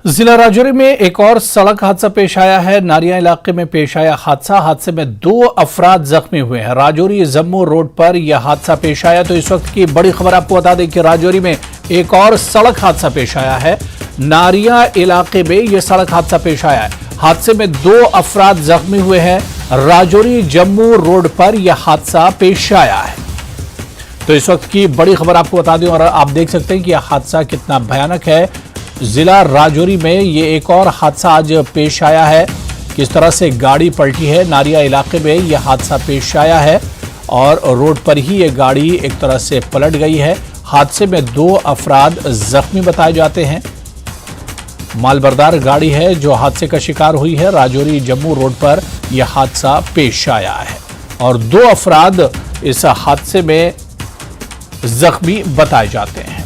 जिला राजौरी में एक और सड़क हादसा पेश आया है। नारिया इलाके में पेश आया हादसे में 2 अफराद जख्मी हुए हैं। राजौरी जम्मू रोड पर यह हादसा पेश आया। तो इस वक्त की बड़ी खबर आपको बता दें कि राजौरी में एक और सड़क हादसा पेश आया है। नारिया इलाके में यह सड़क हादसा पेश आया है। हादसे में 2 अफराद जख्मी हुए हैं। राजौरी जम्मू रोड पर यह हादसा पेश आया है। तो इस वक्त की बड़ी खबर आपको बता दें और आप देख सकते हैं कि यह हादसा कितना भयानक है। जिला राजौरी में ये एक और हादसा आज पेश आया है। किस तरह से गाड़ी पलटी है। नारिया इलाके में यह हादसा पेश आया है और रोड पर ही ये गाड़ी एक तरह से पलट गई है। हादसे में 2 अफराद जख्मी बताए जाते हैं। मालबरदार गाड़ी है जो हादसे का शिकार हुई है। राजौरी जम्मू रोड पर यह हादसा पेश आया है और 2 अफराद इस हादसे में जख्मी बताए जाते हैं।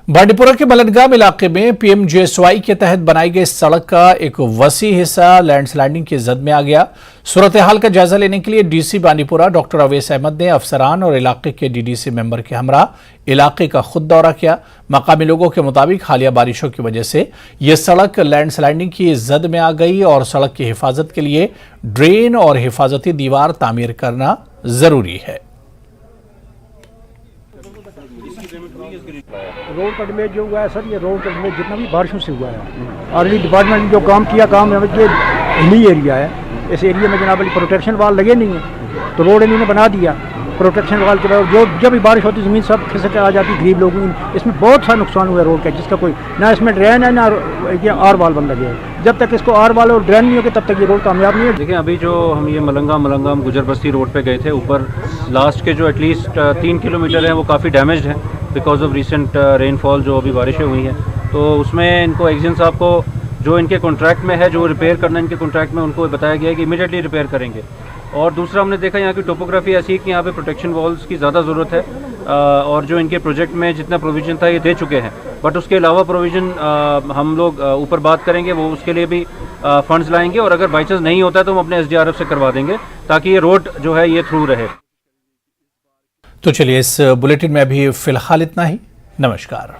बांडीपुरा के मलनगाम इलाके में पीएमजीएसवाई के तहत बनाई गई सड़क का एक वसी हिस्सा लैंडस्लाइडिंग की जद में आ गया। सूरत हाल का जायजा लेने के लिए डीसी बांडीपुरा डॉक्टर अवैस अहमद ने अफसरान और इलाके के डीडीसी मेंबर के हमरा इलाके का खुद दौरा किया। मकामी लोगों के मुताबिक हालिया बारिशों की वजह से यह सड़क लैंडस्लाइडिंग की जद में आ गई और सड़क की हिफाजत के लिए ड्रेन और हिफाजती दीवार तामीर करना जरूरी है। रोड का डैमेज जो हुआ है सर, ये रोड का डैमेज जितना भी बारिशों से हुआ है। ऑलरेडी डिपार्टमेंट ने जो काम किया, काम है कि हिली एरिया है, इस एरिया में जनाब प्रोटेक्शन वाल लगे नहीं है, तो रोड इन्होंने बना दिया। प्रोटेक्शन वाल के बाद जो जब भी बारिश होती ज़मीन सब खिसक आ जाती, गरीब लोगों की इसमें बहुत सा नुकसान हुआ है रोड का, जिसका कोई ना इसमें ड्रेन है ना ये आर वाल बन लगे हैं। जब तक इसको आर वाल और ड्रेन नहीं होगी तब तक ये रोड कामयाब नहीं है। देखिए अभी जो हम ये मलंगाम गुजर बस्ती रोड पे गए थे, ऊपर लास्ट के जो एटलीस्ट 3 किलोमीटर हैं वो काफ़ी डैमेज्ड हैं बिकॉज ऑफ रिसेंट रेनफॉल जो अभी बारिशें हुई हैं। तो उसमें इनको एक्शन साहब को जो इनके कॉन्ट्रैक्ट में है, जो रिपेयर करना इनके कॉन्ट्रैक्ट में, उनको बताया गया है कि इमीडिएटली रिपेयर करेंगे। और दूसरा हमने देखा यहाँ की टोपोग्राफी ऐसी है कि यहाँ पे प्रोटेक्शन वॉल्स की ज़्यादा ज़रूरत है और जो इनके प्रोजेक्ट में जितना प्रोविज़न था ये दे चुके हैं, बट उसके अलावा प्रोविज़न हम लोग ऊपर बात करेंगे, वो उसके लिए भी फंड्स लाएंगे और अगर बाई चांस नहीं होता है तो हम अपने SDRF से करवा देंगे ताकि ये रोड जो है ये थ्रू रहे। तो चलिए इस बुलेटिन में अभी फिलहाल इतना ही। नमस्कार।